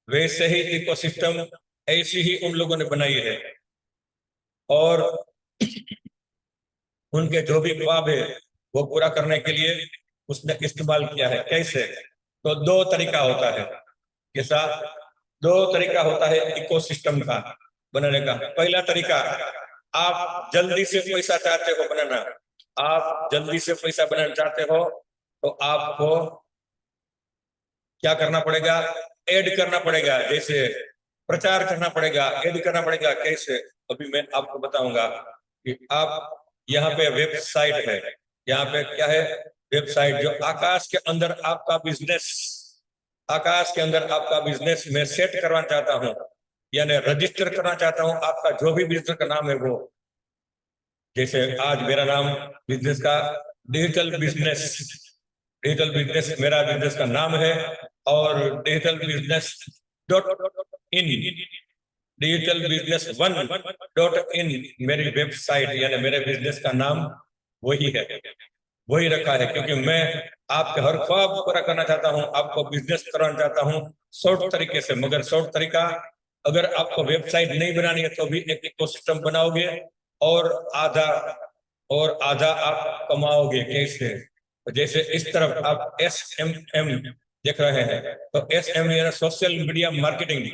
वैसे ही इकोसिस्टम ऐसी ही उन लोगों ने बनाई है। और उनके जो भी ख्वाब है वो पूरा करने के लिए उसने इस्तेमाल किया है। कैसे? तो दो तरीका होता है। कैसा? दो तरीका होता है इकोसिस्टम का बनाने का। पहला तरीका, आप जल्दी से पैसा चाहते हो बनाना, आप जल्दी से पैसा बनाना चाहते हो, तो आपको क्या करना पड़ेगा? ऐड करना पड़ेगा, जैसे प्रचार करना पड़ेगा, ऐड करना पड़ेगा। कैसे? अभी मैं आपको बताऊंगा कि आप यहाँ पे वेबसाइट है, यहाँ पे क्या है? वेबसाइट जो आकाश के अंदर आपका बिजनेस, आकाश के अंदर आपका बिजनेस मैं सेट करना चाहता हूं, यानी रजिस्टर करना चाहता हूं आपका जो भी बिजनेस का नाम है वो। जैसे आज मेरा नाम बिजनेस का डिजिटल बिजनेस, डिजिटल बिजनेस मेरा बिजनेस का नाम है, और digital business .in, digital business 1.in मेरी वेबसाइट यानी मेरे बिजनेस का नाम वही है, वही रखा है, क्योंकि मैं आपके हर ख्वाब पूरा करना चाहता हूं, आपको बिजनेस कराना चाहता हूं शॉर्ट तरीके से। मगर शॉर्ट तरीका, अगर आपको वेबसाइट नहीं बनानी है तो भी एक इकोसिस्टम बनाओगे, और आधा आप कमाओगे कैसे। जैसे इस तरफ आप SMM देख रहे हैं, तो SMM यानी social media marketing,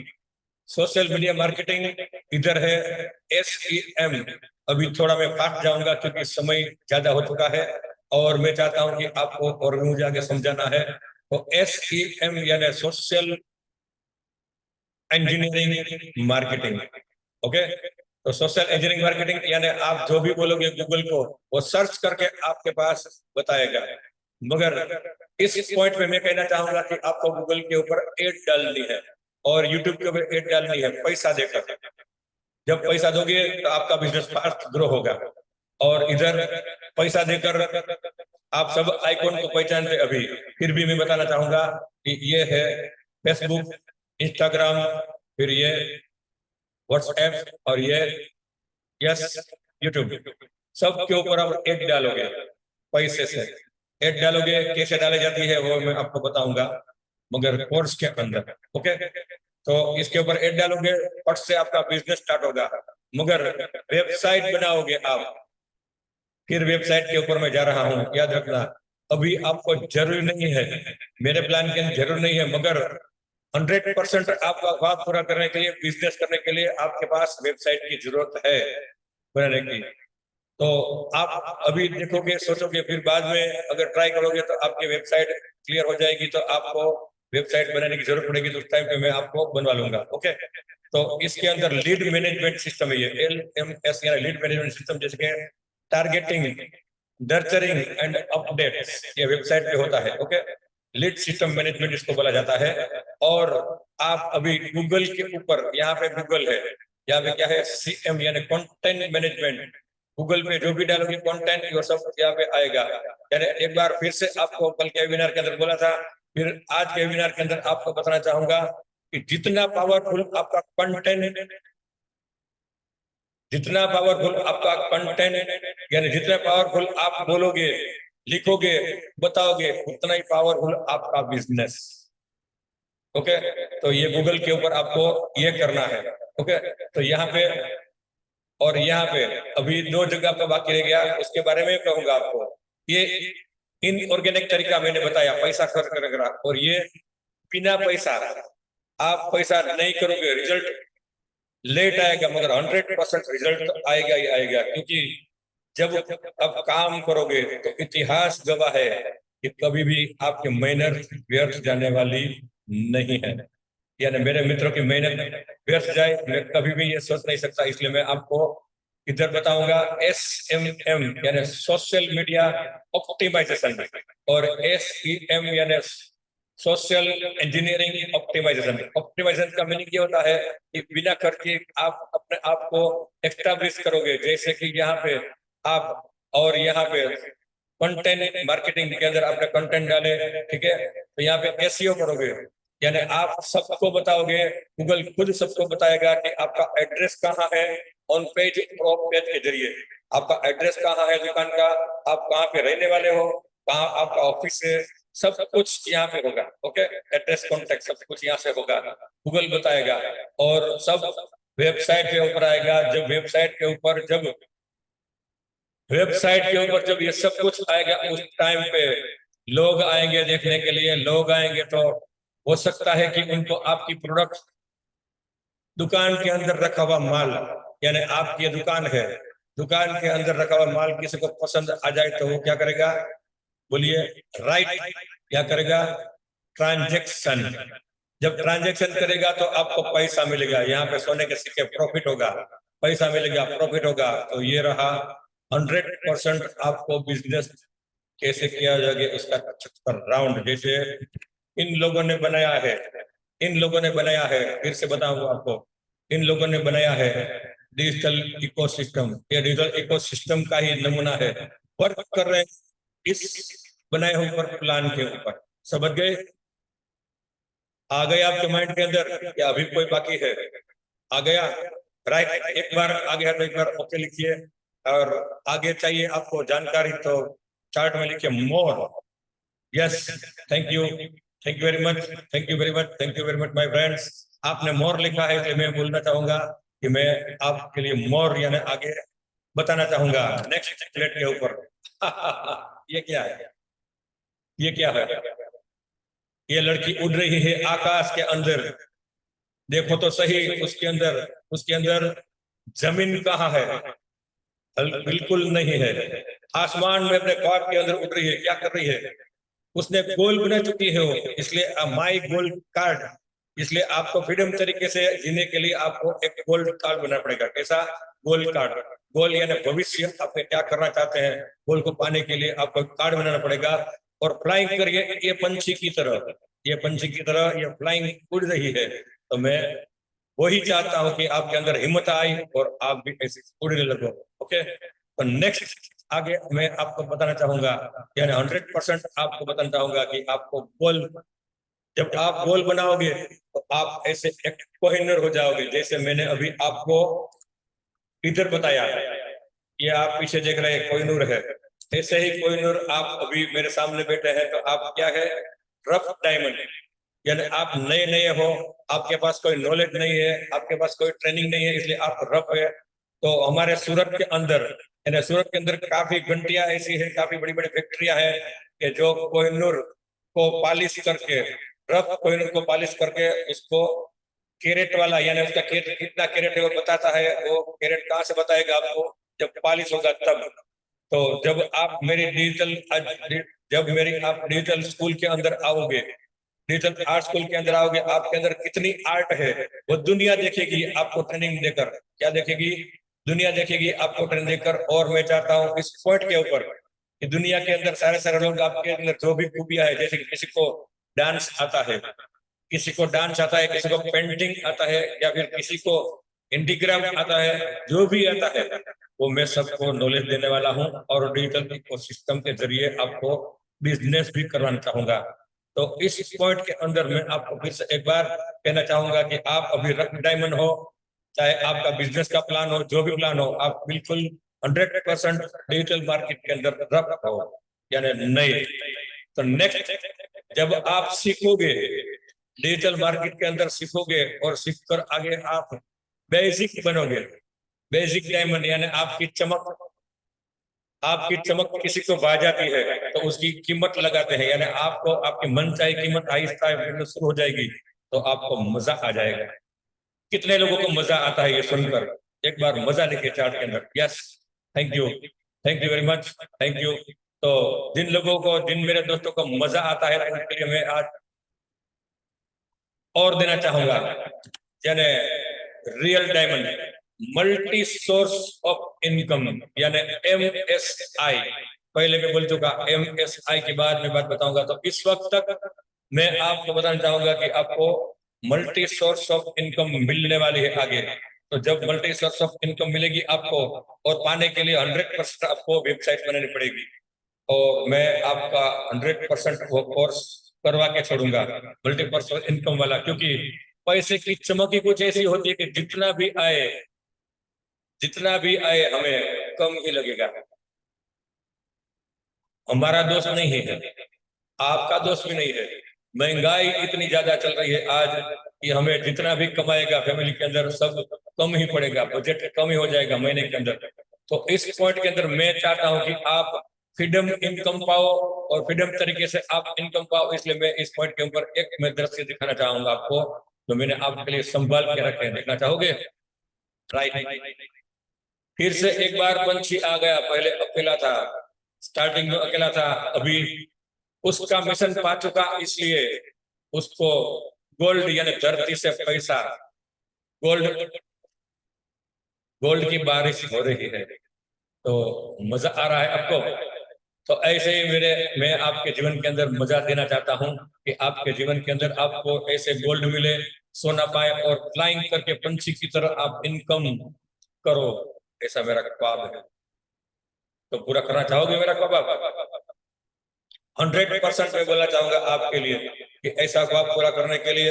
social media marketing इधर है। SEM अभी थोड़ा मैं फास्ट जाऊंगा क्योंकि समय ज्यादा हो चुका है, और मैं चाहता हूं कि आपको और मुझे आगे समझाना है। तो SEM यानी सोशल इंजीनियरिंग मार्केटिंग। ओके, तो सोशल इंजीनियरिंग मार्केटिंग यानी आप जो भी बोलोगे गूगल को, वो सर्च करके आपके पास बताएगा। मगर इस पॉइंट पे मैं कहना चाहूंगा कि आपको गूगल के ऊपर एड डालनी है, और यूट्यूब के ऊपर एड डालनी है पैसा देकर। जब पैसा दोगे तो आपका बिजनेस फास्ट ग्रो होगा। और इधर पैसा देकर आप सब आइकॉन को पहचानते अभी, फिर भी मैं बताना चाहूंगा कि ये है फेसबुक, इंस्टाग्राम, फिर ये व्हाट्सएप, और ये यूट्यूब। सब के ऊपर आप एड डालोगे पैसे से। एड डालोगे, कैसे डाली जाती है वो मैं आपको बताऊंगा, मगर कोर्स के अंदर। ओके, तो इसके ऊपर एड डालोगे, फट से आपका बिजनेस स्टार्ट होगा। मगर वेबसाइट बनाओगे आप, फिर वेबसाइट के ऊपर मैं जा रहा हूँ, याद रखना। अभी आपको जरूरी नहीं है, मेरे प्लान के अंदर जरूर नहीं है, मगर 100% आपका ख्वाब पूरा करने के लिए, बिजनेस करने के लिए आपके पास वेबसाइट की जरूरत है बनाने की। तो आप अभी देखोगे, सोचोगे, फिर बाद में अगर ट्राई करोगे तो आपकी वेबसाइट क्लियर हो जाएगी, तो आपको वेबसाइट बनाने की जरूरत पड़ेगी तो उस टाइम पे मैं आपको बनवा लूंगा। ओके, तो इसके अंदर लीड मैनेजमेंट सिस्टम है, ये LMS यानी लीड मैनेजमेंट सिस्टम, जैसे कि टारगेटिंग, नर्चरिंग एंड अपडेट्स, ये वेबसाइट पे होता है। ओके, लीड सिस्टम मैनेजमेंट इसको बोला जाता है। और आप अभी गूगल के ऊपर, यहाँ पे गूगल है, यहाँ पे क्या है, CM यानी कंटेंट मैनेजमेंट। गूगल पे जो भी डालोगे कंटेंट, ये सब यहाँ पे आएगा। यानी एक बार फिर से आपको कल के वेबिनार के अंदर बोला था, फिर आज के वेबिनार के अंदर आपको बताना चाहूंगा कि जितना पावरफुल आपका कंटेंट, जितना पावरफुल आपका कंटेंट, यानी जितना पावरफुल आप बोलोगे, लिखोगे, बताओगे, उतना ही पावरफुल आपका बिजनेस। ओके, तो ये गूगल के ऊपर आपको ये करना है। ओके, तो यहाँ पे और यहाँ पे अभी 2 जगह पे बाकी रह गया, उसके बारे में कहूंगा आपको। ये इनऑर्गेनिक तरीका मैंने बताया, पैसा खर्च कर, और ये बिना पैसा, आप पैसा नहीं करोगे, रिजल्ट लेट आएगा, मगर 100% रिजल्ट आएगा ही आएगा। क्योंकि जब आप काम करोगे तो इतिहास गवाह है कि कभी भी आपकी मेहनत व्यर्थ जाने वाली नहीं है। यानी मेरे मित्रों की मेहनत व्यर्थ जाए, मैं कभी भी ये सोच नहीं सकता। इसलिए मैं आपको इधर बताऊंगा SMM यानी सोशल मीडिया ऑप्टिमाइजेशन, और SEM यानी सोशल इंजीनियरिंग ऑप्टिमाइजेशन। ऑप्टिमाइजेशन का मीनिंग ये होता है कि बिना खर्च के आप अपने आप को एस्टैब्लिश करोगे। जैसे कि यहाँ पे आप, और यहाँ पे कंटेंट मार्केटिंग के अंदर आपने कंटेंट डाले, ठीक है, तो यहाँ पे SEO करोगे, यानी आप सबको बताओगे, गूगल खुद सबको बताएगा कि आपका एड्रेस कहाँ है, ऑन पेज ऑफ पेज के जरिए आपका एड्रेस कहाँ है दुकान का, आप कहाँ पे रहने वाले हो, कहाँ आपका ऑफिस है, सब कुछ यहाँ पे होगा। ओके, एड्रेस, कॉन्टेक्ट, सब कुछ यहाँ से होगा, गूगल बताएगा। और सब वेबसाइट के ऊपर आएगा। जब वेबसाइट के ऊपर जब ये सब कुछ आएगा, उस टाइम पे लोग आएंगे देखने के लिए। लोग आएंगे तो हो सकता है कि उनको आपकी प्रोडक्ट, दुकान के अंदर रखा हुआ माल, यानी आपकी ये दुकान है, दुकान के अंदर रखा हुआ माल किसी को पसंद आ जाए तो वो क्या करेगा, बोलिए, राइट, क्या करेगा, ट्रांजैक्शन। जब ट्रांजैक्शन करेगा तो आपको पैसा मिलेगा, यहाँ पे सोने के सिक्के, प्रॉफिट होगा, पैसा मिलेगा, प्रॉफिट होगा। तो ये रहा 100% आपको बिजनेस कैसे किया जाएगा इसका 75 राउंड। जैसे इन लोगों ने बनाया है, इन लोगों ने बनाया है, फिर से बताऊंगा आपको, इन लोगों ने बनाया है डिजिटल इकोसिस्टम। ये डिजिटल इकोसिस्टम का ही नमूना है, वर्क कर रहे हैं इस बनाए हुए पर प्लान के ऊपर। समझ गए? आ गए आपके माइंड के अंदर या अभी कोई बाकी है? आ गया? राइट, एक बार आ गया तो एक बार ओके लिखिए। और आगे चाहिए आपको जानकारी तो चार्ट में लिखिए मोर। Yes, thank you, thank you very much, thank you very much, thank you very much my friends. आपने मोर लिखा है इसलिए मैं बोलना चाहूंगा कि मैं आपके लिए मोर यानी आगे बताना चाहूंगा नेक्स्ट प्लेट के ऊपर। ये क्या है? ये क्या है? ये लड़की उड़ रही है आकाश के अंदर। देखो तो सही, उसके अंदर जमीन कहाँ है? बिल्कुल नहीं है। आसमान में अपने ख्वाब के अंदर उड़ रही है, क्या कर रही है? उसने गोल बना चुकी है वो, इसलिए माई गोल कार्ड। इसलिए आपको फ्रीडम तरीके से जीने के लिए आपको एक गोल्ड कार्ड बनाना पड़ेगा। कैसा? गोल कार्ड। गोल यानी भविष्य, आप क्या करना चाहते हैं, गोल को पाने के लिए आपको कार्ड बनाना पड़ेगा। और फ्लाइंग करिए ये पंछी की तरह, ये पंछी की तरह ये फ्लाइंग उड़ रही है। तो मैं वही चाहता हूं कि आपके अंदर हिम्मत आई और आप भी ऐसे उड़ने लगो। ओके, तो नेक्स्ट आगे मैं आपको बताना चाहूंगा, यानी 100% आपको बताना चाहूंगा कि आपको गोल, जब आप गोल बनाओगे तो आप ऐसे एक कोहिनूर हो जाओगे। जैसे मैंने अभी आपको इधर बताया, ये आप पीछे देख रहे हैं कोहिनूर है, ऐसे ही कोहिनूर आप अभी मेरे सामने बैठे हैं तो आप क्या है? Rough diamond. यानी आप नए नए हो, आपके पास कोई नॉलेज नहीं है, आपके पास कोई ट्रेनिंग नहीं है, इसलिए आप रफ है। तो हमारे सूरत के अंदर, यानी सूरत के अंदर काफी घंटियां ऐसी है, काफी बड़ी बड़ी फैक्ट्रियां हैं कि जो कोहिनूर को पॉलिश करके, रफ कोहिनूर को पॉलिश करके उसको कैरेट वाला, यानी उसका कैरेट कितना कैरेट है वो बताता है। वो कैरेट कहाँ से बताएगा आपको? जब पॉलिश होगा तब। तो जब आप मेरी जब मेरी आप डिजिटल स्कूल के अंदर आओगे, डिजिटल आर्ट स्कूल के अंदर आओगे, आपके अंदर कितनी आर्ट है वो दुनिया देखेगी आपको ट्रेनिंग देकर। क्या देखेगी? दुनिया देखेगी आपको ट्रेनिंग देकर। और मैं चाहता हूँ इस पॉइंट के ऊपर कि दुनिया के अंदर सारे सारे लोग आपके अंदर जो भी खूबियां है, जैसे कि किसी को डांस आता है, किसी को डांस आता है, किसी को पेंटिंग आता है, या फिर किसी को इंटीग्राम आता है, जो भी आता है वो मैं सबको नॉलेज देने वाला हूँ। और डिजिटल इकोसिस्टम के जरिए आपको बिजनेस भी करवाना चाहूंगा। तो इस पॉइंट के अंदर मैं आपको फिर से एक बार कहना चाहूंगा कि आप अभी रफ डायमंड हो, चाहे आपका बिजनेस का प्लान हो, जो भी प्लान हो, आप बिल्कुल 100% डिजिटल मार्केट के अंदर रफ हो, यानी नए। तो नेक्स्ट जब आप सीखोगे, डिजिटल मार्केट के अंदर सीखोगे और सीखकर आगे आप बेसिक बनोगे, बेसिक डायमंड, यानी आपकी चमक किसी को भा जाती है तो उसकी कीमत लगाते हैं, यानी आपको आपकी मनचाही कीमत आहिस्ता आहिस्ता शुरू हो जाएगी तो आपको मजा आ जाएगा। कितने लोगों को मजा आता है ये सुनकर? एक बार मजा लेके चार्ट के अंदर। Yes, thank you, thank you very much, thank you. तो जिन लोगों को, जिन मेरे दोस्तों को मजा आता है उनके लिए मैं आज और देना चाहूंगा, यानी real diamond, multi source of income, यानी MSI। पहले मैं बोल चुका MSI के बाद मैं बात बताऊंगा। तो इस वक्त तक मैं आपको बताना चाहूंगा कि आपको मल्टी सोर्स ऑफ इनकम मिलने वाली है आगे। तो जब मल्टी सोर्स ऑफ इनकम मिलेगी आपको, और पाने के लिए 100% आपको वेबसाइट बनानी पड़ेगी। और मैं आपका 100% वो कोर्स करवा के छोड़ूंगा, मल्टीपर्सन इनकम वाला। क्योंकि पैसे की चमक ही कुछ ऐसी होती है कि जितना भी आए हमें कम ही लगेगा। हमारा दोष नहीं है, आपका दोष भी नहीं है। महंगाई इतनी ज्यादा चल रही है आज कि हमें जितना भी कमाएगा फैमिली के अंदर सब कम ही पड़ेगा, बजट कम ही हो जाएगा महीने के अंदर। तो इस पॉइंट के अंदर मैं चाहता हूं कि आप फ्रीडम इनकम पाओ और फ्रीडम तरीके से आप इनकम पाओ। इसलिए मैं इस पॉइंट के ऊपर एक मैं दृश्य दिखाना चाहूंगा आपको, जो मैंने आपके लिए संभाल के रखे हैं। देखना चाहोगे? राइट, फिर से एक बार पंछी आ गया। पहले अकेला था, स्टार्टिंग में अकेला था, अभी उसका मिशन पा चुका, इसलिए उसको गोल्ड यानी धरती से पैसा, गोल्ड गोल्ड की बारिश हो रही है। तो मजा आ रहा है आपको? तो ऐसे ही मैं आपके जीवन के अंदर मजा देना चाहता हूं कि आपके जीवन के अंदर आपको ऐसे गोल्ड मिले, सोना पाए और फ्लाइंग करके पंछी की तरह आप इनकम करो, ऐसा मेरा ख्वाब है। तो पूरा करना चाहोगे मेरा ख्वाब? 100% मैं बोलना चाहूंगा आपके लिए कि ऐसा ख्वाब पूरा करने के लिए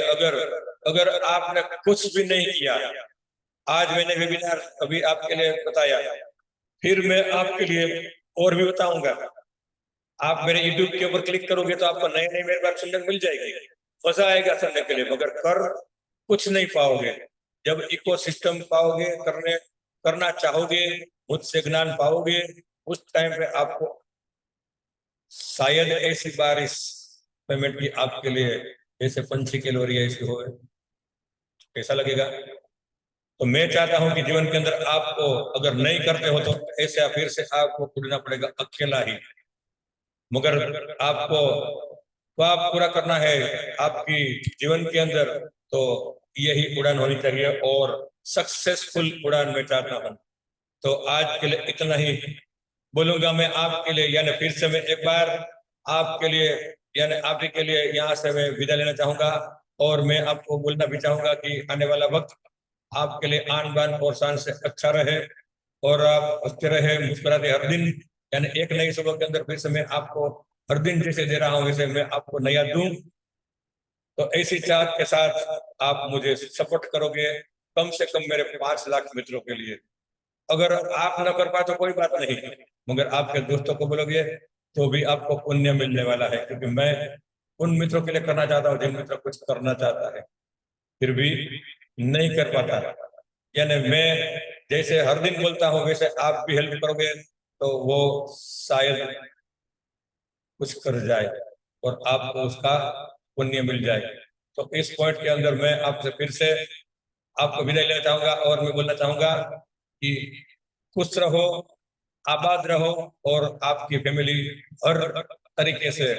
अगर आपने कुछ भी नहीं किया, आज मैंने वेबिनार अभी आपके लिए बताया, फिर मैं आपके लिए और भी बताऊंगा। आप मेरे यूट्यूब के ऊपर क्लिक करोगे तो आपको नए नए मेरे बात सुनने को मिल जाएगी, मजा आएगा सुनने के लिए, मगर कर कुछ नहीं पाओगे। जब इकोसिस्टम पाओगे, करना चाहोगे, मुझसे ज्ञान पाओगे, उस टाइम पे आपको शायद ऐसी बारिश पेमेंट की आपके लिए जैसे पंछी के लोरिया ऐसी हो, कैसा लगेगा? तो मैं चाहता हूं कि जीवन के अंदर आपको अगर नहीं करते हो तो ऐसे फिर से आपको कूदना पड़ेगा अकेला ही, मगर आपको ख्वाब पूरा करना है आपकी जीवन के अंदर, तो यही उड़ान होनी चाहिए और सक्सेसफुल उड़ान में चाहता हूं। तो आज के लिए इतना ही बोलूंगा मैं आपके लिए, यानी फिर से मैं एक बार आपके लिए यानी आप ही के लिए यहाँ से मैं विदा लेना चाहूंगा। और मैं आपको बोलना भी चाहूंगा कि आने वाला वक्त आपके लिए आन बान और शान से अच्छा रहे और आप हंसते रहे, मुस्कुराते हर दिन, यानी एक नई सुबह के अंदर फिर से मैं आपको हर दिन जैसे दे रहा हूँ वैसे मैं आपको नया दूं। तो ऐसी चाहत के साथ आप मुझे सपोर्ट करोगे, कम से कम मेरे 5 लाख मित्रों के लिए। अगर आप न कर पाए तो कोई बात नहीं, मगर आपके दोस्तों को बोलोगे तो भी आपको पुण्य मिलने वाला है, क्योंकि मैं उन मित्रों के लिए करना चाहता हूँ जिन मित्र कुछ करना चाहता है फिर भी नहीं कर पाता। यानी मैं जैसे हर दिन बोलता हूँ वैसे आप भी हेल्प करोगे तो वो शायद कुछ कर जाए और आपको उसका पुण्य मिल जाए। तो इस पॉइंट के अंदर मैं आपसे फिर से आपको विदाई लेना चाहूंगा और मैं बोलना चाहूंगा कि खुश रहो, आबाद रहो और आपकी फैमिली हर तरीके से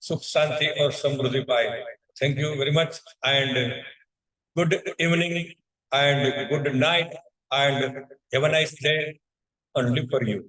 सुख शांति और समृद्धि पाए। Thank you very much and good evening and good night and have a nice day only for you.